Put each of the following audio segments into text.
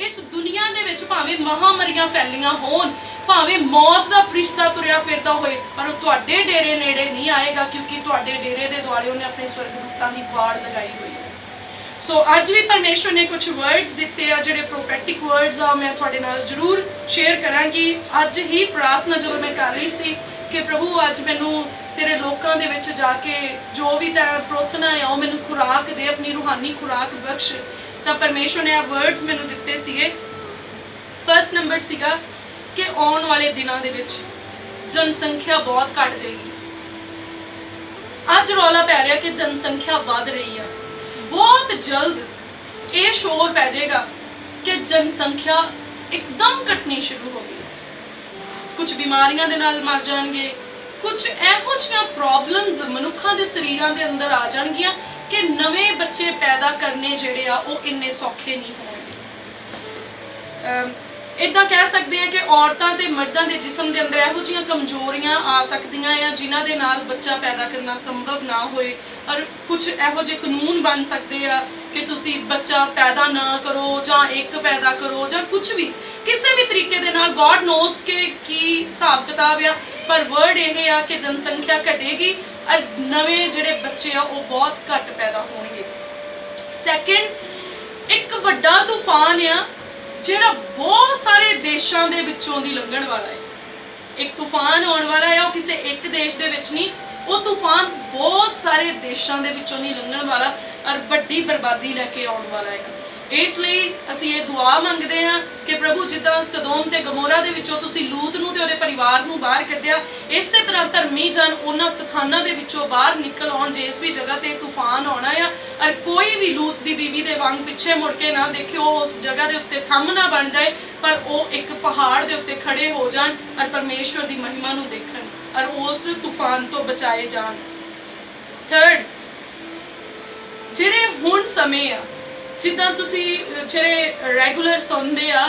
इस दुनिया दे विच भावें महामारियां फैलियां होण, भावें मौत दा फरिश्ता तुरिया फिरदा होए, पर वो तुहाडे डेरे नेड़े नहीं आएगा, क्योंकि तुहाडे डेरे दे दुआले उन्हें अपने स्वर्गदूतां दी वाड़ लगाई हुई है। सो अज भी परमेश्वर ने कुछ वर्ड्स दिते आ, जिहड़े प्रोफेटिक वर्ड्स आ, मैं तुहाडे नाल जरूर शेयर करांगी। अज ही प्रार्थना जदों मैं कर रही सी कि प्रभु अज मैनू तेरे लोकां दे विच जाके जो भी तैं परोसना है वो मैनू खुराक दे, अपनी रूहानी खुराक बख्श। तो परमेश्वर ने वर्ड्स मैनू दिते सीगे। फर्स्ट नंबर सीगा कि आने वाले दिनों दे विच जनसंख्या बहुत घट जाएगी। अज रौला पै रहा कि जनसंख्या वध रही है, बहुत जल्द ये शोर पै जाएगा कि जनसंख्या एकदम घटनी शुरू हो गई। कुछ बीमारियां दे नाल मर जाएंगे, कुछ इहो जिहियां प्रॉब्लम्स मनुखां दे शरीरां दे अंदर आ जाणगियां कि नवे बच्चे पैदा करने जिहड़े आ वो इन्ने सौखे नहीं होणगे। इदां कह सकते हैं कि औरतां ते मर्दां दे जिस्म दे अंदर इहो जिहियां कमजोरियां आ सकदियां आ जिन्हां दे नाल बच्चा पैदा करना संभव ना होए, और कुछ इहो जिहे कानून बन सकते आ कि तुसी बच्चा पैदा ना करो जां एक पैदा करो जां कुछ भी किसी भी तरीके दे नाल। गॉड नोस के की हिसाब किताब आ, पर वर्ड यह आ कि जनसंख्या घटेगी और नवे जिहड़े बच्चे आ वो बहुत घट पैदा होणगे। सैकेंड, एक वड्डा तूफान आ जिहड़ा बहुत सारे देशों दे विचों दी लंघण वाला है। एक तूफान आने वाला है, वो किसी एक देश दे विच नहीं, वो तूफान बहुत सारे देशों दे विचों दी लंघण वाला और वड्डी बर्बादी लैके आने वाला है। इसलिए असीं ये दुआ मंगते हैं कि प्रभु जिद्दां सदोम ते गमोरा दे विचों तुसीं लूत नूं ते उहदे परिवार नूं बाहर कढिया, इसे तरह धर्मी जन उन्हां स्थानां दे विचों बाहर निकल आउण। जिस भी जगह ते तूफान आउणा है और कोई भी लूत दी बीवी दे वांग पिछे मुड़ के ना देखे, उस जगह दे उत्ते थंम ना बन जाए, पर वो एक पहाड़ दे उत्ते खड़े हो जाण और परमेश्वर दी महिमा नूं देखण और उस तूफान तो बचाए जाण। थर्ड, जिहड़े हुण समय आ जिद्दां तुसी जिहड़े रैगूलर सुनते आ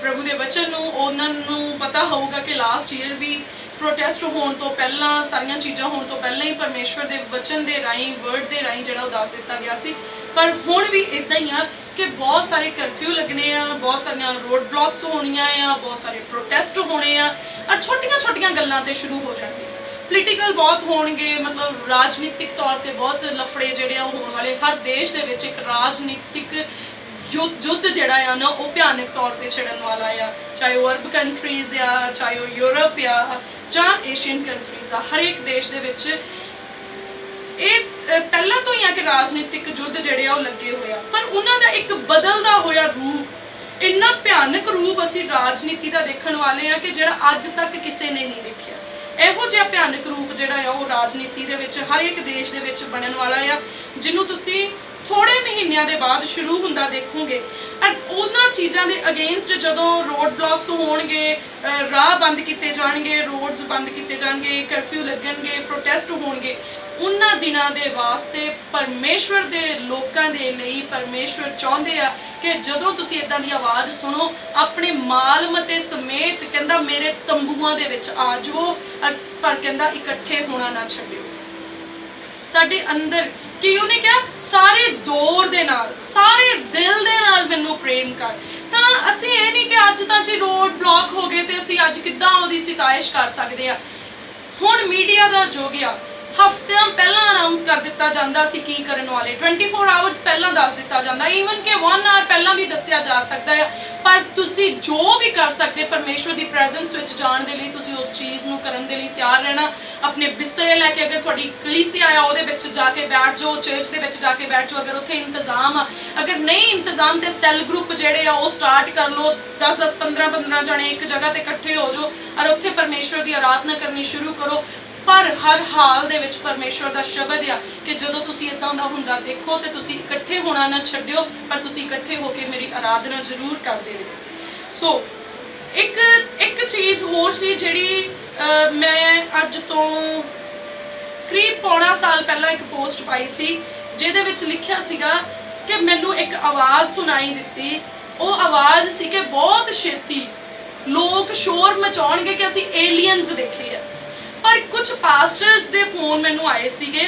प्रभु के वचन नूं, उन्हां नूं पता होगा कि लास्ट ईयर भी प्रोटेस्ट होने तो पहला, सारियां चीज़ां होने तो पहला ही परमेश्वर के वचन के राही, वर्ड के राही जिहड़ा दस दिता गया सी। पर हुण भी इदां ही आ कि बहुत सारे कर्फ्यू लगने आ, बहुत सारियां रोड ब्लॉक्स होणियां आ, बहुत सारे प्रोटेस्ट होने आ और छोटियां छोटियां गल्लां ते शुरू हो जाणगे। पोलीटिकल बहुत होणगे, मतलब राजनीतिक तौर पर बहुत लफड़े जिहड़े होने वाले। हर देश दे विच एक राजनीतिक युद्ध जिहड़ा आ ना वो भयानक तौर पर छिड़न वाला आ, चाहे वो अरब कंट्रीज़ आ, चाहे वो यूरोप आ जां एशियन कंट्रीज़ आ। हर एक देश दे विच ये पहला तो ही आ कि राजनीतिक युद्ध जिहड़े आ लगे हुए आ, पर उन्हां दा एक बदलदा होया रूप, इन्ना भयानक रूप असीं राजनीति दा देखण वाले आ कि जिहड़ा अज तक किसी ने नहीं देखिया। इहो जिहा भयानक रूप जिहड़ा आ वो राजनीति दे विच हर एक देश दे विच बनन वाला आ, जिन्हों तुसीं थोड़े महीनों के बाद शुरू होंदा देखोगे। उन्हां चीज़ों के अगेंस्ट जदों रोड ब्लॉक्स होणगे, राह बंद किए जाणगे, रोड्स बंद किए जाणगे, कर्फ्यू लगणगे, प्रोटेस्ट होणगे, उन्हां दिनां दे वास्ते परमेश्वर दे लोकां दे लई परमेश्वर चाहुंदे आ कि जदों तुसीं इदां दी आवाज़ सुनो अपने माल मते समेत कहंदा मेरे तंबूआं दे विच आ जाओ, पर कहंदा इकट्ठे होना ना छड्डिओ। साडे अंदर कि उन्हें क्या सारे जोर दे नाल, सारे दिल दे नाल मैनू प्रेम कर, तां असीं ये नहीं कि अज तां जी रोड ब्लॉक हो गए तो असीं अज किद्दां उहदी सिताइश कर सकदे आ। हुण मीडिया दा युग आ, हफ्तियां पहला अनाउंस कर दिता जाता सी की करन वाले, 24 आवर्स पहला दस दिता जाता, ईवन के 1 आवर पहला भी दसिया जा सकता है। पर तुसी जो भी कर सकते परमेश्वर की प्रेजेंस विच जाण दे लई तुसी उस चीज़ नूं करन दे लई तैयार रहना। अपने बिस्तरे लैके अगर तुहाडी कलीसिया आ उहदे विच जाके बैठ जाओ, चर्च दे विच जाके बैठ जाओ, अगर उत्थे इंतजाम आ, अगर नहीं इंतजाम तो सैल ग्रुप जिहड़े आ वो स्टार्ट कर लो, 10-10 15-15 जने एक जगह ते इकट्ठे हो जाओ और उत्थे परमेश्वर की आराधना करनी शुरू करो। पर हर हाल दे विच परमेश्वर दा शब्द आ कि जदों तुसीं इदां दा हुंदा देखो तो तुसीं इकट्ठे होना ना छड्डिओ, पर तुसीं इकट्ठे होकर मेरी आराधना जरूर करदे रहो। सो एक चीज़ होर सी जिहड़ी मैं अज तो करीब पौना साल पहला एक पोस्ट पाई सी जिहदे विच लिखिया सीगा कि मैनू एक आवाज़ सुनाई दित्ती। वो आवाज़ सी कि बहुत छेती लोग शोर मचाउणगे कि असीं एलियंस देखे आ। पर कुछ पास्टर्स दे फोन मैनू आए सीगे,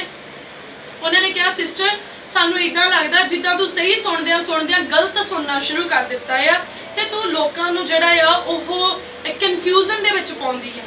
उन्होंने कहा सिस्टर सानू इदां लगदा जिद्दां तू सही सुनदियां सुनदियां गलत सुनना शुरू कर दिता है, ਜਿਹੜਾ ਆ ਉਹ ਕਨਫਿਊਜ਼ਨ ਦੇ ਵਿੱਚ ਪਾਉਂਦੀ ਆ।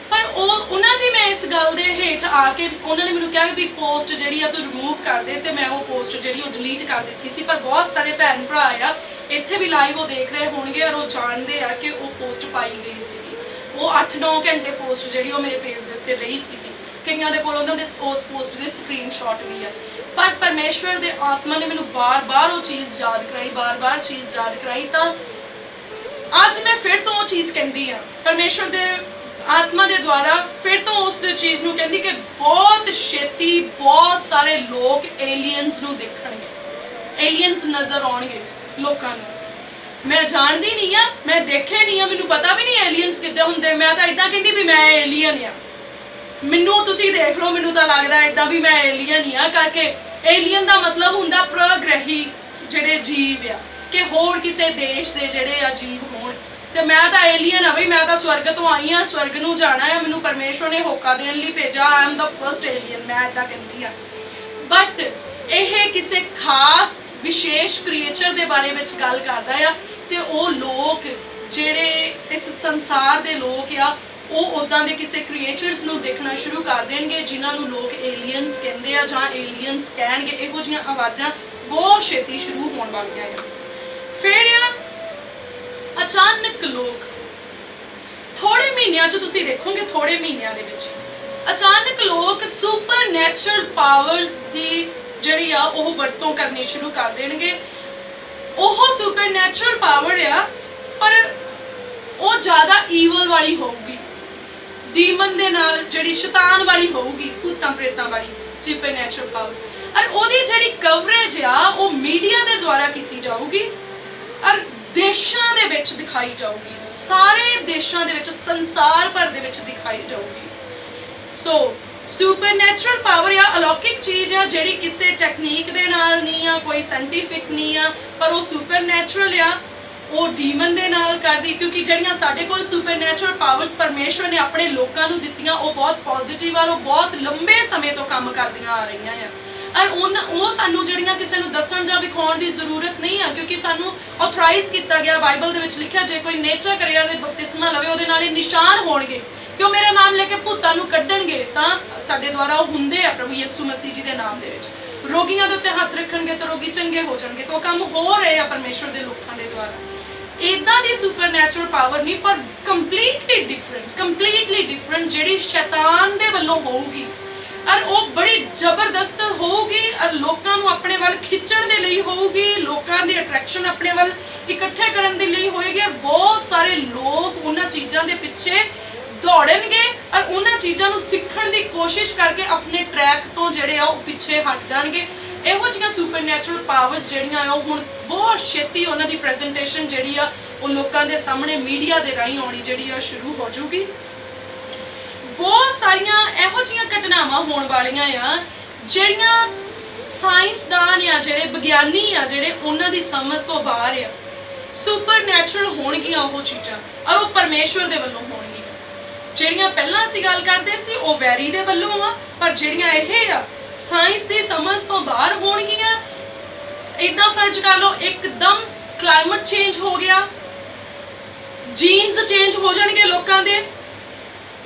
ਪਰ ਉਹਨਾਂ ਦੀ ਮੈਂ ਇਸ ਗੱਲ ਦੇ ਹੇਠ ਆ ਕੇ ਉਹਨਾਂ ਨੇ ਮੈਨੂੰ ਕਿਹਾ ਵੀ ਪੋਸਟ ਜਿਹੜੀ ਆ ਤੂੰ ਰਿਮੂਵ ਕਰ ਦੇ, ਤੇ ਮੈਂ ਉਹ ਪੋਸਟ ਜਿਹੜੀ ਉਹ ਡਿਲੀਟ ਕਰ ਦਿੱਤੀ ਸੀ। ਪਰ ਬਹੁਤ ਸਾਰੇ ਭੈਣ ਭਰਾ ਆ ਇੱਥੇ ਵੀ ਲਾਈਵ ਉਹ ਦੇਖ ਰਹੇ ਹੋਣਗੇ ਔਰ ਉਹ ਜਾਣਦੇ ਆ ਕਿ ਉਹ ਪੋਸਟ ਪਾਈ ਗਈ ਸੀਗੀ। ਉਹ 8-9 ਘੰਟੇ ਪੋਸਟ ਜਿਹੜੀ ਉਹ ਮੇਰੇ ਪੇਜ ਦੇ ਉੱਤੇ ਰਹੀ ਸੀਗੀ। ਕਈਆਂ ਦੇ ਕੋਲ ਉਹਨਾਂ ਦੇ ਉਸ ਪੋਸਟ ਦੇ ਸਕਰੀਨਸ਼ਾਟ ਵੀ ਆ। ਪਰ ਪਰਮੇਸ਼ਵਰ ਦੇ ਆਤਮਾ ਨੇ ਮੈਨੂੰ ਬਾਰ-ਬਾਰ ਉਹ ਚੀਜ਼ ਯਾਦ ਕਰਾਈ, ਬਾਰ-ਬਾਰ ਚੀਜ਼ ਯਾਦ ਕਰਾਈ। ਤਾਂ ਅੱਜ ਮੈਂ ਫਿਰ ਤੋਂ ਉਹ ਚੀਜ਼ ਕਹਿੰਦੀ ਆ, ਪਰਮੇਸ਼ਵਰ ਦੇ ਆਤਮਾ ਦੇ ਦੁਆਰਾ ਫਿਰ ਤੋਂ ਉਸ ਚੀਜ਼ ਨੂੰ ਕਹਿੰਦੀ ਕਿ ਬਹੁਤ ਛੇਤੀ ਬਹੁਤ ਸਾਰੇ ਲੋਕ ਏਲੀਅਨਸ ਨੂੰ ਦੇਖਣਗੇ, ਏਲੀਅਨਸ ਨਜ਼ਰ ਆਉਣਗੇ ਲੋਕਾਂ ਨੂੰ। ਮੈਂ ਜਾਣਦੀ ਨਹੀਂ ਆ, ਮੈਂ ਦੇਖੇ ਨਹੀਂ ਆ, ਮੈਨੂੰ ਪਤਾ ਵੀ ਨਹੀਂ ਏਲੀਅਨਸ ਕਿੱਦਾਂ ਹੁੰਦੇ। ਮੈਂ ਤਾਂ ਇਦਾਂ ਕਹਿੰਦੀ ਵੀ ਮੈਂ ਏਲੀਅਨ ਆ, ਮੈਨੂੰ ਤੁਸੀਂ ਦੇਖ ਲਓ, ਮੈਨੂੰ ਤਾਂ ਲੱਗਦਾ ਇਦਾਂ ਵੀ ਮੈਂ ਏਲੀਅਨ ਹੀ ਆ। ਕਰਕੇ ਏਲੀਅਨ ਦਾ ਮਤਲਬ ਹੁੰਦਾ ਪ੍ਰਗ੍ਰਹੀ ਜਿਹੜੇ ਜੀਵ ਆ, ਕਿ ਹੋਰ ਕਿਸੇ ਦੇਸ਼ ਦੇ ਜਿਹੜੇ ਆ ਜੀਵ ਹੋਣ। ਤੇ ਮੈਂ ਤਾਂ ਏਲੀਅਨ ਆ ਬਈ, ਮੈਂ ਤਾਂ ਸਵਰਗ ਤੋਂ ਆਈ ਆ, ਸਵਰਗ ਨੂੰ ਜਾਣਾ ਹੈ, ਮੈਨੂੰ ਪਰਮੇਸ਼ਵਰ ਨੇ ਹੋਕਾ ਦੇਣ ਲਈ ਭੇਜਿਆ। I am the first alien, ਮੈਂ ਇਦਾਂ ਕਹਿੰਦੀ ਆ। ਬਟ ਇਹ ਕਿਸੇ ਖਾਸ ਵਿਸ਼ੇਸ਼ ਕ੍ਰੀਏਚਰ ਦੇ ਬਾਰੇ ਵਿੱਚ ਗੱਲ ਕਰਦਾ ਆ। ਤੇ ਉਹ ਲੋਕ ਜਿਹੜੇ ਇਸ ਸੰਸਾਰ ਦੇ ਲੋਕ ਆ ਉਹ ਉਦਾਂ ਦੇ ਕਿਸੇ ਕ੍ਰੀਏਚਰਸ ਨੂੰ ਦੇਖਣਾ ਸ਼ੁਰੂ ਕਰ ਦੇਣਗੇ ਜਿਨ੍ਹਾਂ ਨੂੰ ਲੋਕ ਏਲੀਅਨਸ ਕਹਿੰਦੇ ਆ ਜਾਂ ਏਲੀਅਨਸ ਕਹਿਣਗੇ। ਇਹੋ ਜਿਹੀਆਂ ਆਵਾਜ਼ਾਂ ਬਹੁਤ ਛੇਤੀ ਸ਼ੁਰੂ ਹੋਣ ਵਾਲੀਆਂ ਆ। ਫਿਰ ਆ ਅਚਾਨਕ ਲੋਕ ਥੋੜੇ ਮਹੀਨਿਆਂ 'ਚ ਤੁਸੀਂ ਦੇਖੋਗੇ, ਥੋੜੇ ਮਹੀਨਿਆਂ ਦੇ ਵਿੱਚ ਅਚਾਨਕ ਲੋਕ ਸੁਪਰ ਨੈਚੁਰਲ ਪਾਵਰਸ ਦੀ ਜਿਹੜੀ ਆ ਉਹ ਵਰਤੋਂ ਕਰਨੀ ਸ਼ੁਰੂ ਕਰ ਦੇਣਗੇ। ਉਹ ਸੁਪਰ ਨੈਚੁਰਲ ਪਾਵਰ ਆ ਪਰ ਉਹ ਜ਼ਿਆਦਾ ਈਵਲ ਵਾਲੀ ਹੋਊਗੀ, ਡੀਮਨ ਦੇ ਨਾਲ ਜਿਹੜੀ ਸ਼ੈਤਾਨ ਵਾਲੀ ਹੋਊਗੀ, ਭੂਤਾਂ ਪ੍ਰੇਤਾਂ ਵਾਲੀ ਸੁਪਰ ਨੈਚੁਰਲ ਪਾਵਰ। ਔਰ ਉਹਦੀ ਜਿਹੜੀ ਕਵਰੇਜ ਆ ਉਹ ਮੀਡੀਆ ਦੇ ਦੁਆਰਾ ਕੀਤੀ ਜਾਊਗੀ ਔਰ ਦੇਸ਼ਾਂ ਦੇ ਵਿੱਚ ਦਿਖਾਈ ਜਾਊਗੀ, ਸਾਰੇ ਦੇਸ਼ਾਂ ਦੇ ਵਿੱਚ, ਸੰਸਾਰ ਭਰ ਦੇ ਵਿੱਚ ਦਿਖਾਈ ਜਾਊਗੀ। ਸੋ ਸੁਪਰਨੈਚੁਰਲ ਪਾਵਰ ਆ ਅਲੌਕਿਕ ਚੀਜ਼ ਆ ਜਿਹੜੀ ਕਿਸੇ ਟੈਕਨੀਕ ਦੇ ਨਾਲ ਨਹੀਂ ਆ, ਕੋਈ ਸਾਇੰਟੀਫਿਕ ਨਹੀਂ ਆ, ਪਰ ਉਹ ਸੁਪਰਨੈਚੁਰਲ ਆ, ਉਹ ਡੀਮਨ ਦੇ ਨਾਲ ਕਰਦੀ। ਕਿਉਂਕਿ ਜਿਹੜੀਆਂ ਸਾਡੇ ਕੋਲ ਸੁਪਰਨੈਚੁਰਲ ਪਾਵਰਸ ਪਰਮੇਸ਼ਵਰ ਨੇ ਆਪਣੇ ਲੋਕਾਂ ਨੂੰ ਦਿੱਤੀਆਂ ਉਹ ਬਹੁਤ ਪੋਜ਼ਿਟਿਵ ਆ, ਉਹ ਬਹੁਤ ਲੰਬੇ ਸਮੇਂ ਤੋਂ ਕੰਮ ਕਰਦੀਆਂ ਆ ਰਹੀਆਂ ਆ। ਔਰ ਉਹ ਸਾਨੂੰ ਜਿਹੜੀਆਂ ਕਿਸੇ ਨੂੰ ਦੱਸਣ ਜਾਂ ਵਿਖਾਉਣ ਦੀ ਜ਼ਰੂਰਤ ਨਹੀਂ ਆ, ਕਿਉਂਕਿ ਸਾਨੂੰ ਆਥੋਰਾਈਜ਼ ਕੀਤਾ ਗਿਆ। ਬਾਈਬਲ ਦੇ ਵਿੱਚ ਲਿਖਿਆ ਜੇ ਕੋਈ ਨੇਚਾ ਕਰਿਆ ਦੇ ਬਪਤਿਸਮਾ ਲਵੇ ਉਹਦੇ ਨਾਲ ਇਹ ਨਿਸ਼ਾਨ ਹੋਣਗੇ ਕਿ ਉਹ ਮੇਰਾ ਨਾਮ ਲੈ ਕੇ ਭੂਤਾਂ ਨੂੰ ਕੱਢਣਗੇ। ਤਾਂ ਸਾਡੇ ਦੁਆਰਾ ਉਹ ਹੁੰਦੇ ਆ ਪ੍ਰਭੂ ਯਿਸੂ ਮਸੀਹ ਜੀ ਦੇ ਨਾਮ ਦੇ ਵਿੱਚ। ਰੋਗੀਆਂ ਦੇ ਉੱਤੇ ਹੱਥ ਰੱਖਣਗੇ ਤਾਂ ਰੋਗੀ ਚੰਗੇ ਹੋ ਜਾਣਗੇ। ਤਾਂ ਉਹ ਕੰਮ ਹੋ ਰਹੇ ਆ ਪਰਮੇਸ਼ਵਰ ਦੇ ਲੋਕਾਂ ਦੇ ਦੁਆਰਾ। ਇਦਾਂ ਦੀ ਸੁਪਰਨੈਚੁਰਲ ਪਾਵਰ ਨਹੀਂ, ਪਰ ਕੰਪਲੀਟਲੀ ਡਿਫਰੈਂਟ ਜਿਹੜੀ ਸ਼ੈਤਾਨ ਦੇ ਵੱਲੋਂ ਹੋਊਗੀ। ਔਰ ਉਹ ਬੜੀ ਜ਼ਬਰਦਸਤ ਹੋਊਗੀ ਔਰ ਲੋਕਾਂ ਨੂੰ ਆਪਣੇ ਵੱਲ ਖਿੱਚਣ ਦੇ ਲਈ ਹੋਊਗੀ, ਲੋਕਾਂ ਦੀ ਅਟਰੈਕਸ਼ਨ ਆਪਣੇ ਵੱਲ ਇਕੱਠੇ ਕਰਨ ਦੇ ਲਈ ਹੋਏਗੀ। ਔਰ ਬਹੁਤ ਸਾਰੇ ਲੋਕ ਉਹਨਾਂ ਚੀਜ਼ਾਂ ਦੇ ਪਿੱਛੇ ਦੌੜਨਗੇ ਔਰ ਉਹਨਾਂ ਚੀਜ਼ਾਂ ਨੂੰ ਸਿੱਖਣ ਦੀ ਕੋਸ਼ਿਸ਼ ਕਰਕੇ ਆਪਣੇ ਟਰੈਕ ਤੋਂ ਜਿਹੜੇ ਆ ਉਹ ਪਿੱਛੇ ਹਟ ਜਾਣਗੇ। ਇਹੋ ਜਿਹੀਆਂ ਸੁਪਰਨੈਚੁਰਲ ਪਾਵਰਸ ਜਿਹੜੀਆਂ ਆ ਉਹ ਹੁਣ ਬਹੁਤ ਛੇਤੀ ਉਹਨਾਂ ਦੀ ਪ੍ਰੈਜੈਂਟੇਸ਼ਨ ਜਿਹੜੀ ਆ ਉਹ ਲੋਕਾਂ ਦੇ ਸਾਹਮਣੇ ਮੀਡੀਆ ਦੇ ਰਾਹੀਂ ਆਉਣੀ ਜਿਹੜੀ ਆ ਸ਼ੁਰੂ ਹੋ ਜਾਊਗੀ। ਬਹੁਤ ਸਾਰੀਆਂ ਇਹੋ ਜਿਹੀਆਂ ਘਟਨਾਵਾਂ ਹੋਣ ਵਾਲੀਆਂ ਆ ਜਿਹੜੀਆਂ ਸਾਇੰਸਦਾਨ ਆ, ਜਿਹੜੇ ਵਿਗਿਆਨੀ ਆ, ਜਿਹੜੇ ਉਹਨਾਂ ਦੀ ਸਮਝ ਤੋਂ ਬਾਹਰ ਆ। ਸੁਪਰਨੈਚੁਰਲ ਹੋਣਗੀਆਂ ਉਹ ਚੀਜ਼ਾਂ ਔਰ ਉਹ ਪਰਮੇਸ਼ਵਰ ਦੇ ਵੱਲੋਂ ਹੋਣਗੀਆਂ। ਜਿਹੜੀਆਂ ਪਹਿਲਾਂ ਅਸੀਂ ਗੱਲ ਕਰਦੇ ਸੀ ਉਹ ਵੈਰੀ ਦੇ ਵੱਲੋਂ ਆ, ਪਰ ਜਿਹੜੀਆਂ ਇਹ ਆ ਸਾਇੰਸ ਦੀ ਸਮਝ ਤੋਂ ਬਾਹਰ ਹੋਣਗੀਆਂ। ਇਦਾਂ ਫਰਜ਼ ਕਰ ਲਓ ਇੱਕਦਮ ਕਲਾਈਮੇਟ ਚੇਂਜ ਹੋ ਗਿਆ, ਜੀਨਸ ਚੇਂਜ ਹੋ ਜਾਣਗੇ ਲੋਕਾਂ ਦੇ,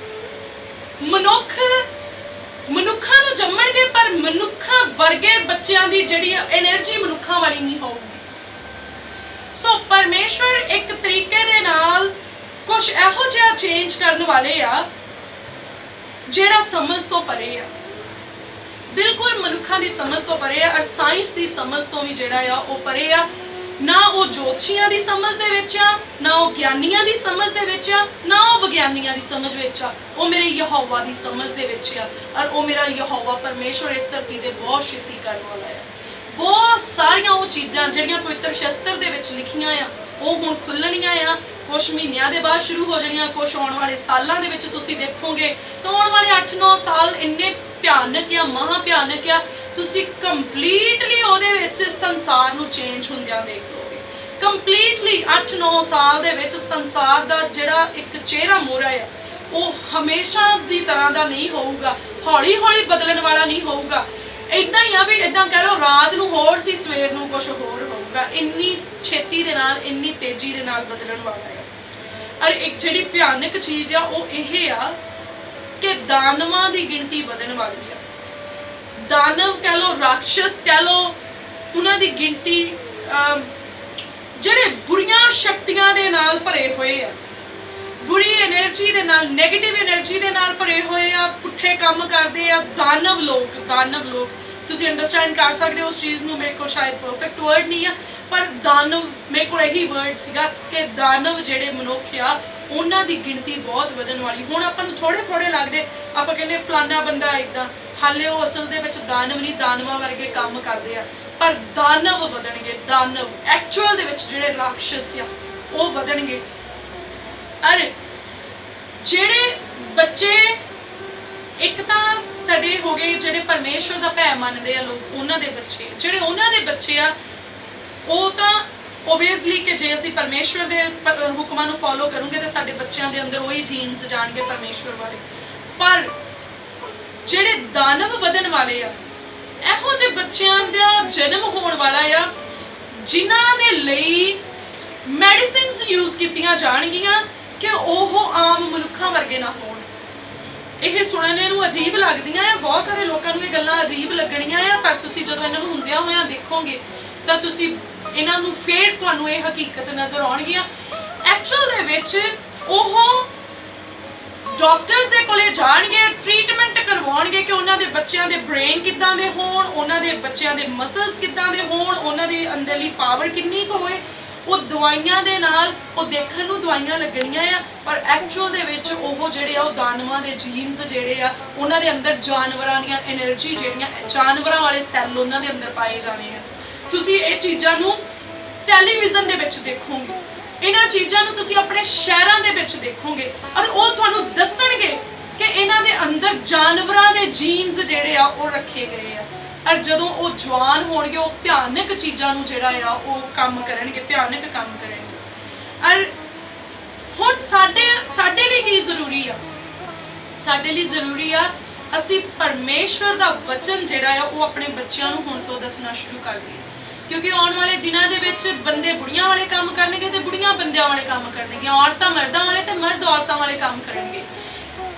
ਮਨੁੱਖਾਂ ਨੂੰ ਜੰਮਣਗੇ ਪਰ ਮਨੁੱਖਾਂ ਵਰਗੇ ਬੱਚਿਆਂ ਦੀ ਜਿਹੜੀ એનર્ਜੀ ਮਨੁੱਖਾਂ ਵਾਲੀ ਨਹੀਂ ਹੋਊਗੀ। ਸੋ ਪਰਮੇਸ਼ਵਰ ਇੱਕ ਤਰੀਕੇ ਦੇ ਨਾਲ ਕੁਝ ਇਹੋ ਜਿਹਾ ਚੇਂਜ ਕਰਨ ਵਾਲੇ ਆ ਜਿਹੜਾ ਸਮਝ ਤੋਂ ਪਰੇ ਆ, ਬਿਲਕੁਲ ਮਨੁੱਖਾਂ ਦੀ ਸਮਝ ਤੋਂ ਪਰੇ ਆ ਔਰ ਸਾਇੰਸ ਦੀ ਸਮਝ ਤੋਂ ਵੀ ਜਿਹੜਾ ਆ ਉਹ ਪਰੇ ਆ। ਨਾ ਉਹ ਜੋਤਸ਼ੀਆਂ ਦੀ ਸਮਝ ਦੇ ਵਿੱਚ ਆ, ਨਾ ਉਹ ਗਿਆਨੀਆਂ ਦੀ ਸਮਝ ਦੇ ਵਿੱਚ ਆ, ਨਾ ਉਹ ਵਿਗਿਆਨੀਆਂ ਦੀ ਸਮਝ ਵਿੱਚ ਆ। ਉਹ ਮੇਰੇ ਯਹੋਵਾ ਦੀ ਸਮਝ ਦੇ ਵਿੱਚ ਆ ਔਰ ਉਹ ਮੇਰਾ ਯਹੋਵਾ ਪਰਮੇਸ਼ਵਰ ਇਸ ਧਰਤੀ ਤੇ ਬਹੁਤ ਛੇਤੀ ਕਰਨ ਵਾਲਾ ਆ। ਬਹੁਤ ਸਾਰੀਆਂ ਉਹ ਚੀਜ਼ਾਂ ਜਿਹੜੀਆਂ ਪਵਿੱਤਰ ਸ਼ਸਤਰ ਦੇ ਵਿੱਚ ਲਿਖੀਆਂ ਆ ਉਹ ਹੁਣ ਖੁੱਲਣੀਆਂ ਆ। ਕੁਝ ਮਹੀਨਿਆਂ ਦੇ ਬਾਅਦ ਸ਼ੁਰੂ ਹੋ ਜਾਣੀਆਂ, ਕੁਝ ਆਉਣ ਵਾਲੇ ਸਾਲਾਂ ਦੇ ਵਿੱਚ ਤੁਸੀਂ ਦੇਖੋਗੇ। ਤਾਂ ਆਉਣ ਵਾਲੇ 8-9 ਸਾਲ ਇੰਨੇ ਭਿਆਨਕ ਆ, ਮਹਾ ਭਿਆਨਕ ਆ, ਤੁਸੀਂ ਕੰਪਲੀਟਲੀ ਉਹਦੇ ਵਿੱਚ ਸੰਸਾਰ ਨੂੰ ਚੇਂਜ ਹੁੰਦਿਆਂ ਦੇਖ ਲਓਗੇ। ਕੰਪਲੀਟਲੀ 8-9 ਸਾਲ ਦੇ ਵਿੱਚ ਸੰਸਾਰ ਦਾ ਜਿਹੜਾ ਇੱਕ ਚਿਹਰਾ ਮੋਹਰਾ ਆ ਉਹ ਹਮੇਸ਼ਾ ਦੀ ਤਰ੍ਹਾਂ ਦਾ ਨਹੀਂ ਹੋਊਗਾ, ਹੌਲੀ ਹੌਲੀ ਬਦਲਣ ਵਾਲਾ ਨਹੀਂ ਹੋਊਗਾ। ਇਦਾਂ ਹੀ ਆ ਵੀ ਇਦਾਂ ਕਹਿ ਲਓ ਰਾਤ ਨੂੰ ਹੋਰ ਸੀ, ਸਵੇਰ ਨੂੰ ਕੁਝ ਹੋਰ ਹੋਊਗਾ। ਯੁੱਗ ਆ ਇੰਨੀ ਛੇਤੀ ਦੇ ਨਾਲ ਇੰਨੀ ਤੇਜ਼ੀ ਦੇ ਨਾਲ ਬਦਲਣ ਵਾਲਾ ਹੈ। ਔਰ ਇੱਕ ਜਿਹੜੀ ਭਿਆਨਕ ਚੀਜ਼ ਆ ਉਹ ਇਹ ਆ ਕਿ ਦਾਨਵਾਂ ਦੀ ਗਿਣਤੀ ਵਧਣ ਵਾਲੀ ਆ। ਦਾਨਵ ਕਹਿ ਲਓ, ਰਾਖਸ਼ਸ ਕਹਿ ਲਓ, ਉਹਨਾਂ ਦੀ ਗਿਣਤੀ ਜਿਹੜੇ ਬੁਰੀਆਂ ਸ਼ਕਤੀਆਂ ਦੇ ਨਾਲ ਭਰੇ ਹੋਏ ਆ, ਬੁਰੀ એનર્ਜੀ ਦੇ ਨਾਲ, 네ਗੇਟਿਵ એનર્ਜੀ ਦੇ ਨਾਲ ਭਰੇ ਹੋਏ ਆ, ਪੁੱਠੇ ਕੰਮ ਕਰਦੇ ਆ ਦਾਨਵ ਲੋਕ। ਤੁਸੀਂ ਅੰਡਰਸਟੈਂਡ ਕਰ ਸਕਦੇ ਹੋ ਉਸ ਚੀਜ਼ ਨੂੰ। ਮੇਰੇ ਕੋਲ ਸ਼ਾਇਦ ਪਰਫੈਕਟ ਵਰਡ ਨਹੀਂ ਆ, ਪਰ ਦਾਨਵ ਮੇਰੇ ਕੋਲ ਇਹੀ ਵਰਡ ਸੀਗਾ ਕਿ ਦਾਨਵ ਜਿਹੜੇ ਮਨੁੱਖ ਆ ਉਹਨਾਂ ਦੀ ਗਿਣਤੀ ਬਹੁਤ ਵਧਣ ਵਾਲੀ। ਹੁਣ ਆਪਾਂ ਨੂੰ ਥੋੜੇ ਲੱਗਦੇ, ਆਪਾਂ ਕਹਿੰਦੇ ਫਲਾਨਾ ਬੰਦਾ ਇਦਾਂ, ਹਾਲੇ ਉਹ ਅਸਲ ਦੇ ਵਿੱਚ ਦਾਨਵ ਨਹੀਂ, ਦਾਨਵਾਂ ਵਰਗੇ ਕੰਮ ਕਰਦੇ ਆ, ਪਰ ਦਾਨਵ ਵਧਣਗੇ। ਦਾਨਵ ਐਕਚੁਅਲ ਦੇ ਵਿੱਚ ਜਿਹੜੇ ਰਾਖਸ਼ਸ ਆ ਉਹ ਵਧਣਗੇ। ਅਰੇ ਜਿਹੜੇ ਬੱਚੇ, ਇੱਕ ਤਾਂ ਸਾਡੇ ਹੋ ਗਏ ਜਿਹੜੇ ਪਰਮੇਸ਼ਵਰ ਦਾ ਭੈ ਮੰਨਦੇ ਆ ਲੋਕ, ਉਹਨਾਂ ਦੇ ਬੱਚੇ, ਜਿਹੜੇ ਉਹਨਾਂ ਦੇ ਬੱਚੇ ਆ ਉਹ ਤਾਂ ਓਬਵੀਅਸਲੀ ਕਿ ਜੇ ਅਸੀਂ ਪਰਮੇਸ਼ਵਰ ਦੇ ਹੁਕਮਾਂ ਨੂੰ ਫੋਲੋ ਕਰੂੰਗੇ ਤਾਂ ਸਾਡੇ ਬੱਚਿਆਂ ਦੇ ਅੰਦਰ ਉਹੀ ਜੀਨਸ ਜਾਣਗੇ ਪਰਮੇਸ਼ਵਰ ਵਾਲੇ। ਪਰ ਜਿਹੜੇ ਦਾਨਵ ਵਧਣ ਵਾਲੇ ਆ, ਇਹੋ ਜਿਹੇ ਬੱਚਿਆਂ ਦਾ ਜਨਮ ਹੋਣ ਵਾਲਾ ਆ ਜਿਨ੍ਹਾਂ ਦੇ ਲਈ ਮੈਡੀਸਿਨਸ ਯੂਜ਼ ਕੀਤੀਆਂ ਜਾਣਗੀਆਂ ਕਿ ਉਹ ਆਮ ਮਨੁੱਖਾਂ ਵਰਗੇ ਨਾ ਹੋਣ। ਇਹ ਸੁਣਨ ਨੂੰ ਅਜੀਬ ਲੱਗਦੀਆਂ ਆ, ਬਹੁਤ ਸਾਰੇ ਲੋਕਾਂ ਨੂੰ ਇਹ ਗੱਲਾਂ ਅਜੀਬ ਲੱਗਣੀਆਂ ਆ, ਪਰ ਤੁਸੀਂ ਜਦੋਂ ਇਹਨਾਂ ਨੂੰ ਹੁੰਦਿਆਂ ਹੋਇਆਂ ਦੇਖੋਗੇ ਤਾਂ ਤੁਸੀਂ ਇਹਨਾਂ ਨੂੰ ਫੇਰ ਤੁਹਾਨੂੰ ਇਹ ਹਕੀਕਤ ਨਜ਼ਰ ਆਉਣਗੀਆਂ। ਐਕਚੁਅਲ ਦੇ ਵਿੱਚ ਉਹ ਡਾਕਟਰਸ ਦੇ ਕੋਲੇ ਜਾਣਗੇ, ਟ੍ਰੀਟਮੈਂਟ ਕਰਵਾਉਣਗੇ ਕਿ ਉਹਨਾਂ ਦੇ ਬੱਚਿਆਂ ਦੇ ਬ੍ਰੇਨ ਕਿੱਦਾਂ ਦੇ ਹੋਣ, ਉਹਨਾਂ ਦੇ ਬੱਚਿਆਂ ਦੇ ਮਸਲਸ ਕਿੱਦਾਂ ਦੇ ਹੋਣ, ਉਹਨਾਂ ਦੇ ਅੰਦਰਲੀ ਪਾਵਰ ਕਿੰਨੀ ਕੁ ਹੋਏ। ਉਹ ਦਵਾਈਆਂ ਦੇ ਨਾਲ, ਉਹ ਦੇਖਣ ਨੂੰ ਦਵਾਈਆਂ ਲੱਗਣੀਆਂ ਆ, ਪਰ ਐਕਚੁਅਲ ਦੇ ਵਿੱਚ ਉਹ ਜਿਹੜੇ ਆ ਉਹ ਦਾਨਵਾਂ ਦੇ ਜੀਨਸ ਜਿਹੜੇ ਆ, ਉਹਨਾਂ ਦੇ ਅੰਦਰ ਜਾਨਵਰਾਂ ਦੀਆਂ એનર્ਜੀ, ਜਿਹੜੀਆਂ ਜਾਨਵਰਾਂ ਵਾਲੇ ਸੈੱਲ ਉਹਨਾਂ ਦੇ ਅੰਦਰ ਪਾਏ ਜਾਣੇ ਆ। ਤੁਸੀਂ ਇਹ ਚੀਜ਼ਾਂ ਨੂੰ ਟੈਲੀਵਿਜ਼ਨ ਦੇ ਵਿੱਚ ਦੇਖੋਗੇ, ਇਹਨਾਂ ਚੀਜ਼ਾਂ ਨੂੰ ਤੁਸੀਂ ਆਪਣੇ ਸ਼ਹਿਰਾਂ ਦੇ ਵਿੱਚ ਦੇਖੋਗੇ, ਔਰ ਉਹ ਤੁਹਾਨੂੰ ਦੱਸਣਗੇ ਕਿ ਇਹਨਾਂ ਦੇ ਅੰਦਰ ਜਾਨਵਰਾਂ ਦੇ ਜੀਨਸ ਜਿਹੜੇ ਆ ਉਹ ਰੱਖੇ ਗਏ ਆ। ਔਰ ਜਦੋਂ ਉਹ ਜਵਾਨ ਹੋਣਗੇ ਉਹ ਭਿਆਨਕ ਚੀਜ਼ਾਂ ਨੂੰ ਜਿਹੜਾ ਆ ਉਹ ਕੰਮ ਕਰਨਗੇ, ਭਿਆਨਕ ਕੰਮ ਕਰਨਗੇ। ਔਰ ਹੁਣ ਸਾਡੇ ਲਈ ਕੀ ਜ਼ਰੂਰੀ ਆ? ਸਾਡੇ ਲਈ ਜ਼ਰੂਰੀ ਆ ਅਸੀਂ ਪਰਮੇਸ਼ਵਰ ਦਾ ਵਚਨ ਜਿਹੜਾ ਆ ਉਹ ਆਪਣੇ ਬੱਚਿਆਂ ਨੂੰ ਹੁਣ ਤੋਂ ਦੱਸਣਾ ਸ਼ੁਰੂ ਕਰ ਦਈਏ, ਕਿਉਂਕਿ ਆਉਣ ਵਾਲੇ ਦਿਨਾਂ ਦੇ ਵਿੱਚ ਬੰਦੇ ਬੁੜੀਆਂ ਵਾਲੇ ਕੰਮ ਕਰਨਗੇ ਤੇ ਬੁੜੀਆਂ ਬੰਦਿਆਂ ਵਾਲੇ ਕੰਮ ਕਰਨਗੀਆਂ, ਔਰਤਾਂ ਮਰਦਾਂ ਵਾਲੇ ਤੇ ਮਰਦ ਔਰਤਾਂ ਵਾਲੇ ਕੰਮ ਕਰਨਗੇ।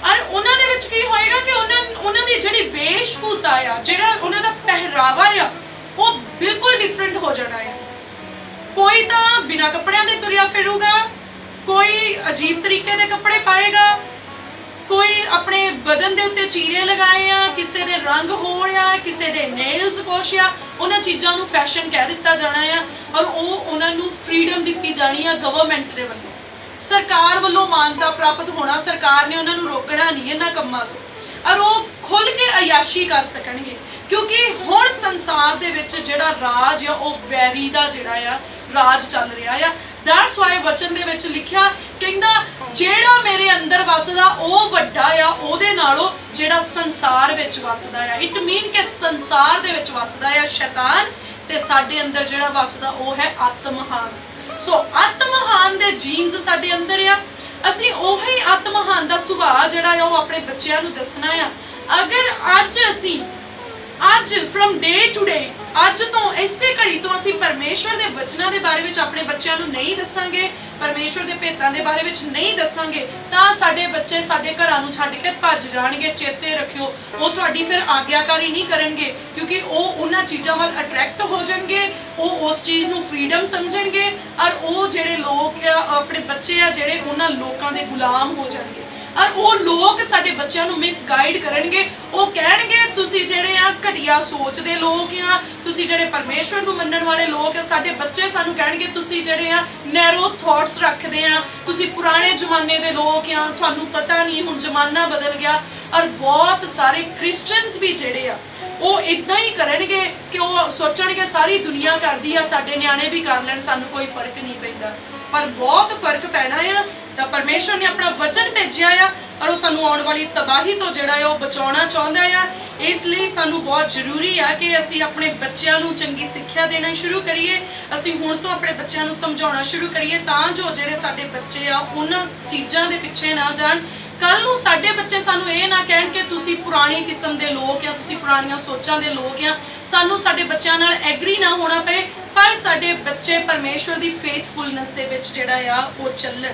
ਔਰ ਉਹਨਾਂ ਦੇ ਵਿੱਚ ਕੀ ਹੋਏਗਾ ਕਿ ਉਹਨਾਂ ਦੀ ਜਿਹੜੀ ਵੇਸ਼ਭੂਸ਼ਾ ਆ, ਜਿਹੜਾ ਉਹਨਾਂ ਦਾ ਪਹਿਰਾਵਾ ਆ, ਉਹ ਬਿਲਕੁਲ ਡਿਫਰੈਂਟ ਹੋ ਜਾਣਾ ਹੈ। ਕੋਈ ਤਾਂ ਬਿਨਾਂ ਕੱਪੜਿਆਂ ਦੇ ਤੁਰਿਆ ਫਿਰੂਗਾ, ਕੋਈ ਅਜੀਬ ਤਰੀਕੇ ਦੇ ਕੱਪੜੇ ਪਾਏਗਾ, ਕੋਈ ਆਪਣੇ ਬਦਨ ਦੇ ਉੱਤੇ ਚੀਰੇ ਲਗਾਏ ਆ, ਕਿਸੇ ਦੇ ਰੰਗ ਹੋਰ ਆ, ਕਿਸੇ ਦੇ ਨੇਲਸ ਕੁਛ ਆ। ਉਹਨਾਂ ਚੀਜ਼ਾਂ ਨੂੰ ਫੈਸ਼ਨ ਕਹਿ ਦਿੱਤਾ ਜਾਣਾ ਆ, ਔਰ ਉਹ ਉਹਨਾਂ ਨੂੰ ਫ੍ਰੀडम ਦਿੱਤੀ ਜਾਣੀ ਆ ਗਵਰਨਮੈਂਟ ਦੇ ਵੱਲੋਂ, ਸਰਕਾਰ ਵੱਲੋਂ ਮਾਨਤਾ ਪ੍ਰਾਪਤ ਹੋਣਾ। ਸਰਕਾਰ ਨੇ ਉਹਨਾਂ ਨੂੰ ਰੋਕਣਾ ਨਹੀਂ ਇਹਨਾਂ ਕੰਮਾਂ ਤੋਂ, ਔਰ ਉਹ ਖੁੱਲ ਕੇ ਅਯਾਸ਼ੀ ਕਰ ਸਕਣਗੇ, ਕਿਉਂਕਿ ਹੁਣ ਸੰਸਾਰ ਦੇ ਵਿੱਚ ਜਿਹੜਾ ਰਾਜ ਆ ਉਹ ਵੈਰੀ ਦਾ ਜਿਹੜਾ ਆ ਰਾਜ ਚੱਲ ਰਿਹਾ ਆ। ਦੈਟਸ ਵਾਈ ਵਚਨ ਦੇ ਵਿੱਚ ਲਿਖਿਆ, ਕਹਿੰਦਾ ਜਿਹੜਾ ਮੇਰੇ ਅੰਦਰ ਵਸਦਾ ਉਹ ਵੱਡਾ ਆ ਉਹਦੇ ਨਾਲੋਂ ਜਿਹੜਾ ਸੰਸਾਰ ਵਿੱਚ ਵਸਦਾ ਆ। ਇਟ ਮੀਨ ਕਿ ਸੰਸਾਰ ਦੇ ਵਿੱਚ ਵਸਦਾ ਆ ਸ਼ੈਤਾਨ, ਤੇ ਸਾਡੇ ਅੰਦਰ ਜਿਹੜਾ ਵਸਦਾ ਉਹ ਹੈ ਆਤਮਹਾਨ। ਸੋ ਆਤਮਹਾਨ ਦੇ ਜੀਨਸ ਸਾਡੇ ਅੰਦਰ ਆ। ਅਸੀਂ ਉਹੀ ਆਤਮਹਾਨ ਦਾ ਸੁਭਾਅ ਜਿਹੜਾ ਆ ਉਹ ਆਪਣੇ ਬੱਚਿਆਂ ਨੂੰ ਦੱਸਣਾ ਆ। ਅਗਰ ਅੱਜ ਫਰਮ ਡੇ ਟੂ ਡੇ, ਅੱਜ ਤੋਂ ਇਸੇ ਘੜੀ ਤੋਂ ਅਸੀਂ ਪਰਮੇਸ਼ਵਰ ਦੇ ਵਚਨਾਂ ਦੇ ਬਾਰੇ ਵਿੱਚ ਆਪਣੇ ਬੱਚਿਆਂ ਨੂੰ ਨਹੀਂ ਦੱਸਾਂਗੇ, ਪਰਮੇਸ਼ਵਰ ਦੇ ਭੇਤਾਂ ਦੇ ਬਾਰੇ ਵਿੱਚ ਨਹੀਂ ਦੱਸਾਂਗੇ, ਤਾਂ ਸਾਡੇ ਬੱਚੇ ਸਾਡੇ ਘਰਾਂ ਨੂੰ ਛੱਡ ਕੇ ਭੱਜ ਜਾਣਗੇ। ਚੇਤੇ ਰੱਖਿਓ, ਉਹ ਤੁਹਾਡੀ ਫਿਰ ਆਗਿਆਕਾਰੀ ਨਹੀਂ ਕਰਨਗੇ, ਕਿਉਂਕਿ ਉਹ ਉਹਨਾਂ ਚੀਜ਼ਾਂ ਵੱਲ ਅਟਰੈਕਟ ਹੋ ਜਾਣਗੇ, ਉਹ ਉਸ ਚੀਜ਼ ਨੂੰ ਫ੍ਰੀडम ਸਮਝਣਗੇ, ਔਰ ਉਹ ਜਿਹੜੇ ਲੋਕ ਆ, ਆਪਣੇ ਬੱਚੇ ਆ ਜਿਹੜੇ, ਉਹਨਾਂ ਲੋਕਾਂ ਦੇ ਗੁਲਾਮ ਹੋ ਜਾਣਗੇ। ਔਰ ਉਹ ਲੋਕ ਸਾਡੇ ਬੱਚਿਆਂ ਨੂੰ ਮਿਸਗਾਈਡ ਕਰਨਗੇ। ਉਹ ਕਹਿਣਗੇ ਤੁਸੀਂ ਜਿਹੜੇ ਆ ਘਟੀਆ ਸੋਚ ਦੇ ਲੋਕ ਆ, ਤੁਸੀਂ ਜਿਹੜੇ ਪਰਮੇਸ਼ਵਰ ਨੂੰ ਮੰਨਣ ਵਾਲੇ ਲੋਕ ਆ। ਸਾਡੇ ਬੱਚੇ ਸਾਨੂੰ ਕਹਿਣਗੇ ਤੁਸੀਂ ਜਿਹੜੇ ਆ ਨੈਰੋ ਥਾਟਸ ਰੱਖਦੇ ਆ, ਤੁਸੀਂ ਪੁਰਾਣੇ ਜ਼ਮਾਨੇ ਦੇ ਲੋਕ ਆ, ਤੁਹਾਨੂੰ ਪਤਾ ਨਹੀਂ ਹੁਣ ਜ਼ਮਾਨਾ ਬਦਲ ਗਿਆ। ਔਰ ਬਹੁਤ ਸਾਰੇ ਕ੍ਰਿਸਚੀਅਨਸ ਵੀ ਜਿਹੜੇ ਆ ਉਹ ਇਦਾਂ ਹੀ ਕਰਨਗੇ ਕਿ ਉਹ ਸੋਚਣਗੇ ਸਾਰੀ ਦੁਨੀਆ ਕਰਦੀ ਆ, ਸਾਡੇ ਨਿਆਣੇ ਵੀ ਕਰ ਲੈਣ, ਸਾਨੂੰ ਕੋਈ ਫਰਕ ਨਹੀਂ ਪੈਂਦਾ। ਪਰ ਬਹੁਤ ਫਰਕ ਪੈਣਾ ਆ। ਤਾਂ ਪਰਮੇਸ਼ਵਰ ਨੇ ਆਪਣਾ ਵਚਨ ਭੇਜਿਆ ਆ, ਔਰ ਉਹ ਸਾਨੂੰ ਆਉਣ ਵਾਲੀ ਤਬਾਹੀ ਤੋਂ ਜਿਹੜਾ ਆ ਉਹ ਬਚਾਉਣਾ ਚਾਹੁੰਦਾ ਆ। ਇਸ ਲਈ ਸਾਨੂੰ ਬਹੁਤ ਜ਼ਰੂਰੀ ਆ ਕਿ ਅਸੀਂ ਆਪਣੇ ਬੱਚਿਆਂ ਨੂੰ ਚੰਗੀ ਸਿੱਖਿਆ ਦੇਣਾ ਸ਼ੁਰੂ ਕਰੀਏ। ਅਸੀਂ ਹੁਣ ਤੋਂ ਆਪਣੇ ਬੱਚਿਆਂ ਨੂੰ ਸਮਝਾਉਣਾ ਸ਼ੁਰੂ ਕਰੀਏ, ਤਾਂ ਜੋ ਜਿਹੜੇ ਸਾਡੇ ਬੱਚੇ ਆ ਉਹਨਾਂ ਚੀਜ਼ਾਂ ਦੇ ਪਿੱਛੇ ਨਾ ਜਾਣ ਕੱਲ ਨੂੰ ਸਾਡੇ ਬੱਚੇ ਸਾਨੂੰ ਇਹ ਨਾ ਕਹਿਣ ਕਿ ਤੁਸੀਂ ਪੁਰਾਣੀ ਕਿਸਮ ਦੇ ਲੋਕ ਆ, ਤੁਸੀਂ ਪੁਰਾਣੀਆਂ ਸੋਚਾਂ ਦੇ ਲੋਕ ਆ। ਸਾਨੂੰ ਸਾਡੇ ਬੱਚਿਆਂ ਨਾਲ ਐਗਰੀ ਨਾ ਹੋਣਾ ਪਏ, ਪਰ ਸਾਡੇ ਬੱਚੇ ਪਰਮੇਸ਼ਵਰ ਦੀ ਫੇਥਫੁਲਨੈਸ ਦੇ ਵਿੱਚ ਜਿਹੜਾ ਆ ਉਹ ਚੱਲਣ।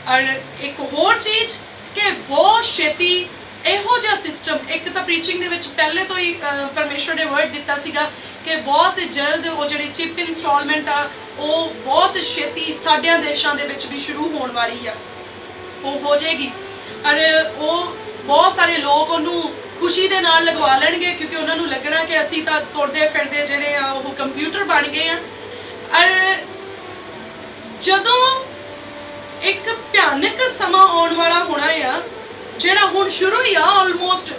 ਔਰ ਇੱਕ ਹੋਰ ਚੀਜ਼ ਕਿ ਬਹੁਤ ਛੇਤੀ ਇਹੋ ਜਿਹਾ ਸਿਸਟਮ, ਇੱਕ ਤਾਂ ਪ੍ਰੀਚਿੰਗ ਦੇ ਵਿੱਚ ਪਹਿਲੇ ਤੋਂ ਹੀ ਪਰਮੇਸ਼ਵਰ ਨੇ ਵਰਡ ਦਿੱਤਾ ਸੀਗਾ ਕਿ ਬਹੁਤ ਜਲਦ ਉਹ ਜਿਹੜੀ ਚਿਪ ਇੰਸਟਾਲਮੈਂਟ ਆ ਉਹ ਬਹੁਤ ਛੇਤੀ ਸਾਡਿਆਂ ਦੇਸ਼ਾਂ ਦੇ ਵਿੱਚ ਵੀ ਸ਼ੁਰੂ ਹੋਣ ਵਾਲੀ ਆ, ਉਹ ਹੋ ਜਾਏਗੀ। ਔਰ ਉਹ ਬਹੁਤ ਸਾਰੇ ਲੋਕ ਉਹਨੂੰ ਖੁਸ਼ੀ ਦੇ ਨਾਲ ਲਗਵਾ ਲੈਣਗੇ ਕਿਉਂਕਿ ਉਹਨਾਂ ਨੂੰ ਲੱਗਣਾ ਕਿ ਅਸੀਂ ਤਾਂ ਤੁਰਦੇ ਫਿਰਦੇ ਜਿਹੜੇ ਆ ਉਹ ਕੰਪਿਊਟਰ ਬਣ ਗਏ ਆ। ਔਰ ਜਦੋਂ ਇੱਕ ਭਿਆਨਕ ਸਮਾਂ ਆਉਣ ਵਾਲਾ ਹੋਣਾ ਆ ਜਿਹੜਾ ਹੁਣ ਸ਼ੁਰੂ ਹੀ ਆ ਆਲਮੋਸਟ,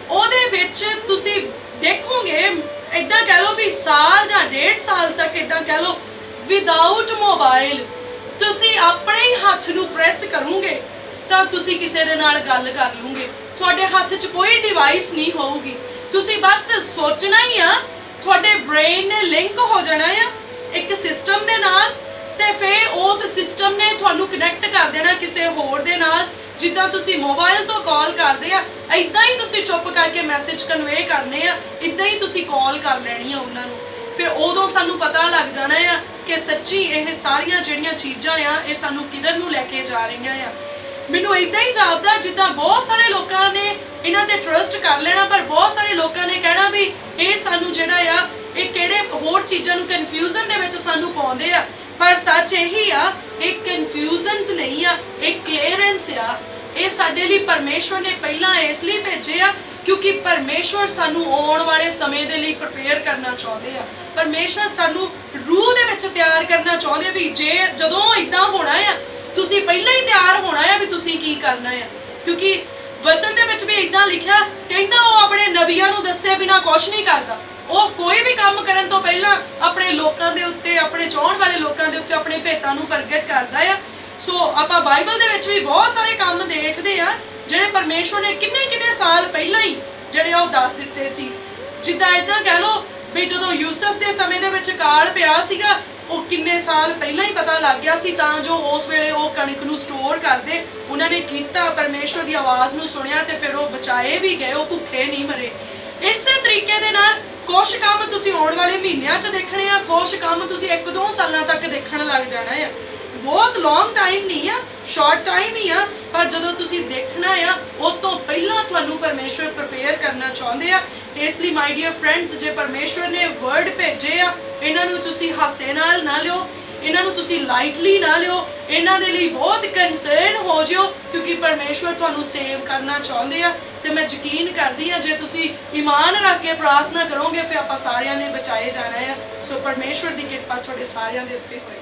ਉਹਦੇ ਵਿੱਚ ਤੁਸੀਂ ਦੇਖੋਗੇ ਇਦਾਂ ਕਹਿ ਲਓ ਵੀ ਸਾਲ ਜਾਂ 1.5 ਸਾਲ ਤੱਕ ਇਦਾਂ ਕਹਿ ਲਓ ਵਿਦਆਊਟ ਮੋਬਾਈਲ ਤੁਸੀਂ ਆਪਣੇ ਹੀ ਹੱਥ ਨੂੰ ਪ੍ਰੈਸ ਕਰੋਗੇ ਤਾਂ ਤੁਸੀਂ ਕਿਸੇ ਦੇ ਨਾਲ ਗੱਲ ਕਰ ਲੂਗੇ। ਤੁਹਾਡੇ ਹੱਥ 'ਚ ਕੋਈ ਡਿਵਾਈਸ ਨਹੀਂ ਹੋਊਗੀ, ਤੁਸੀਂ ਬਸ ਸੋਚਣਾ ਹੀ ਆ, ਤੁਹਾਡੇ ਬ੍ਰੇਨ ਨੇ ਲਿੰਕ ਹੋ ਜਾਣਾ ਆ ਇੱਕ ਸਿਸਟਮ ਦੇ ਨਾਲ, ਤੇ ਫਿਰ ਉਸ ਸਿਸਟਮ ਨੇ ਤੁਹਾਨੂੰ ਕਨੈਕਟ ਕਰ ਦੇਣਾ ਕਿਸੇ ਹੋਰ ਦੇ ਨਾਲ। ਜਿੱਦਾਂ ਤੁਸੀਂ ਮੋਬਾਈਲ ਤੋਂ ਕਾਲ ਕਰਦੇ ਆ, ਇਦਾਂ ਹੀ ਤੁਸੀਂ ਚੁੱਪ ਕਰਕੇ ਮੈਸੇਜ ਕਨਵੇ ਕਰਨੇ ਆ, ਇਦਾਂ ਹੀ ਤੁਸੀਂ ਕਾਲ ਕਰ ਲੈਣੀ ਆ ਉਹਨਾਂ ਨੂੰ। ਫਿਰ ਉਦੋਂ ਸਾਨੂੰ ਪਤਾ ਲੱਗ ਜਾਣਾ ਆ ਕਿ ਸੱਚੀ ਇਹ ਸਾਰੀਆਂ ਜਿਹੜੀਆਂ ਚੀਜ਼ਾਂ ਆ ਇਹ ਸਾਨੂੰ ਕਿਧਰ ਨੂੰ ਲੈ ਕੇ ਜਾ ਰਹੀਆਂ ਆ। ਮੈਨੂੰ ਇਦਾਂ ਹੀ ਜਾਪਦਾ ਜਿੱਦਾਂ ਬਹੁਤ ਸਾਰੇ ਲੋਕਾਂ ਨੇ ਇਹਨਾਂ ਤੇ ਟਰਸਟ ਕਰ ਲੈਣਾ, ਪਰ ਬਹੁਤ ਸਾਰੇ ਲੋਕਾਂ ਨੇ ਕਹਿਣਾ ਵੀ ਇਹ ਸਾਨੂੰ ਜਿਹੜਾ ਆ ਇਹ ਕਿਹੜੇ ਹੋਰ ਚੀਜ਼ਾਂ ਨੂੰ ਕਨਫਿਊਜ਼ਨ ਦੇ ਵਿੱਚ ਸਾਨੂੰ ਪਾਉਂਦੇ ਆ। ਪਰ ਸੱਚ ਇਹੀ ਆ, ਇਹ ਕਨਫਿਊਜ਼ਨਸ ਨਹੀਂ ਆ, ਇਹ ਕਲੀਅਰੈਂਸ ਆ। ਇਹ ਸਾਡੇ ਲਈ ਪਰਮੇਸ਼ਵਰ ਨੇ ਪਹਿਲਾਂ ਇਸ ਲਈ ਭੇਜੇ ਆ ਕਿਉਂਕਿ ਪਰਮੇਸ਼ਵਰ ਸਾਨੂੰ ਆਉਣ ਵਾਲੇ ਸਮੇਂ ਦੇ ਲਈ ਪ੍ਰਪੇਅਰ ਕਰਨਾ ਚਾਹੁੰਦੇ ਆ। ਪਰਮੇਸ਼ਵਰ ਸਾਨੂੰ ਰੂਹ ਦੇ ਵਿੱਚ ਤਿਆਰ ਕਰਨਾ ਚਾਹੁੰਦੇ ਵੀ ਜਦੋਂ ਇਦਾਂ ਹੋਣਾ ਆ ਤੁਸੀਂ ਪਹਿਲਾਂ ਹੀ ਤਿਆਰ ਹੋਣਾ ਆ ਵੀ ਤੁਸੀਂ ਕੀ ਕਰਨਾ ਆ। ਕਿਉਂਕਿ ਵਚਨ ਦੇ ਵਿੱਚ ਵੀ ਇਦਾਂ ਲਿਖਿਆ, ਕਹਿੰਦਾ ਉਹ ਆਪਣੇ ਨਬੀਆਂ ਨੂੰ ਦੱਸੇ ਬਿਨਾ ਕੁਛ ਨਹੀਂ ਕਰਦਾ। ਉਹ ਕੋਈ ਵੀ ਕੰਮ ਕਰਨ ਤੋਂ ਪਹਿਲਾਂ ਆਪਣੇ ਲੋਕਾਂ ਦੇ ਉੱਤੇ, ਆਪਣੇ ਚਾਹਣ ਵਾਲੇ ਲੋਕਾਂ ਦੇ ਉੱਤੇ ਆਪਣੇ ਭੇਟਾਂ ਨੂੰ ਪ੍ਰਗਟ ਕਰਦਾ ਆ। ਸੋ ਆਪਾਂ ਬਾਈਬਲ ਦੇ ਵਿੱਚ ਵੀ ਬਹੁਤ ਸਾਰੇ ਕੰਮ ਦੇਖਦੇ ਆ ਜਿਹੜੇ ਪਰਮੇਸ਼ਵਰ ਨੇ ਕਿੰਨੇ ਸਾਲ ਪਹਿਲਾਂ ਹੀ ਜਿਹੜੇ ਉਹ ਦੱਸ ਦਿੱਤੇ ਸੀ। ਜਿੱਦਾਂ ਇਦਾਂ ਕਹਿ ਲਓ ਵੀ ਜਦੋਂ ਯੂਸਫ ਦੇ ਸਮੇਂ ਦੇ ਵਿੱਚ ਕਾਲ ਪਿਆ ਸੀਗਾ, ਉਹ ਕਿੰਨੇ ਸਾਲ ਪਹਿਲਾਂ ਹੀ ਪਤਾ ਲੱਗ ਗਿਆ ਸੀ ਤਾਂ ਜੋ ਉਸ ਵੇਲੇ ਉਹ ਕਣਕ ਨੂੰ ਸਟੋਰ ਕਰਦੇ। ਉਹਨਾਂ ਨੇ ਕੀਤਾ, ਪਰਮੇਸ਼ਵਰ ਦੀ ਆਵਾਜ਼ ਨੂੰ ਸੁਣਿਆ ਤੇ ਫਿਰ ਉਹ ਬਚਾਏ ਵੀ ਗਏ, ਉਹ ਭੁੱਖੇ ਨਹੀਂ ਮਰੇ। ਇਸੇ ਤਰੀਕੇ ਦੇ ਨਾਲ ਕੁਝ ਕੰਮ ਤੁਸੀਂ ਆਉਣ ਵਾਲੇ ਮਹੀਨਿਆਂ 'ਚ ਦੇਖਣੇ ਆ, ਕੁਝ ਕੰਮ ਤੁਸੀਂ 1-2 ਸਾਲਾਂ ਤੱਕ ਦੇਖਣ ਲੱਗ ਜਾਣਾ ਆ। ਬਹੁਤ ਲੌਂਗ ਟਾਈਮ ਨਹੀਂ ਆ, ਸ਼ਾਰਟ ਟਾਈਮ ਹੀ ਆ, ਪਰ ਜਦੋਂ ਤੁਸੀਂ ਦੇਖਣਾ ਆ ਉਹ ਤੋਂ ਪਹਿਲਾਂ ਤੁਹਾਨੂੰ ਪਰਮੇਸ਼ਵਰ ਪ੍ਰਪੇਅਰ ਕਰਨਾ ਚਾਹੁੰਦੇ ਆ। ਇਸ ਲਈ ਮਾਈ ਡੀਅਰ ਫਰੈਂਡਸ, ਜੇ ਪਰਮੇਸ਼ਵਰ ਨੇ ਵਰਡ ਭੇਜੇ ਆ ਇਹਨਾਂ ਨੂੰ ਤੁਸੀਂ ਹਾਸੇ ਨਾਲ ਨਾ ਲਿਓ, ਇਹਨਾਂ ਨੂੰ ਤੁਸੀਂ ਲਾਈਟਲੀ ਨਾ ਲਿਓ, ਇਹਨਾਂ ਦੇ ਲਈ ਬਹੁਤ ਕੰਸਰਨ ਹੋ ਜਿਓ ਕਿਉਂਕਿ ਪਰਮੇਸ਼ਵਰ ਤੁਹਾਨੂੰ ਸੇਵ ਕਰਨਾ ਚਾਹੁੰਦੇ ਆ। ਤੇ ਮੈਂ ਯਕੀਨ ਕਰਦੀ ਆ ਜੇ ਤੁਸੀਂ ਈਮਾਨ ਰੱਖ ਕੇ ਪ੍ਰਾਰਥਨਾ ਕਰੋਗੇ ਫਿਰ ਆਪਾਂ ਸਾਰਿਆਂ ਨੇ ਬਚਾਏ ਜਾਣਾ ਆ। ਸੋ ਪਰਮੇਸ਼ਵਰ ਦੀ ਕਿਰਪਾ ਤੁਹਾਡੇ ਸਾਰਿਆਂ ਦੇ ਉੱਤੇ ਹੋਏ।